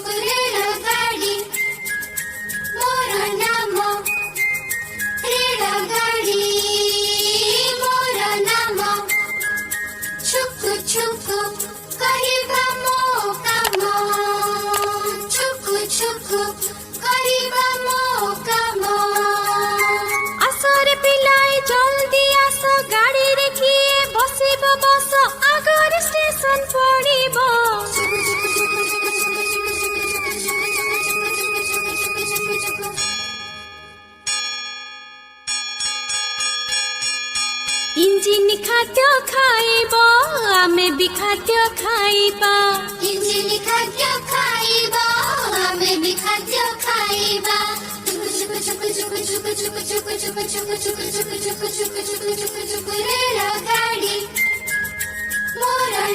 रेलगाड़ी मोरा नाम रेलगाड़ी मोरा नाम छुक छुक कहिबा मो काम छुक छुक कहिबा मो काम आसरे पिलाई जल्दी आस गाड़ी रे किए बसिब बस आगर स्टेशन पड़िब इंजिन खाद्य खाइब आमे भी खाद्य खाइबा इंजिन खाद्य खाइबा आमे भी खाद्य खाइबा रेलगाड़ी मोरा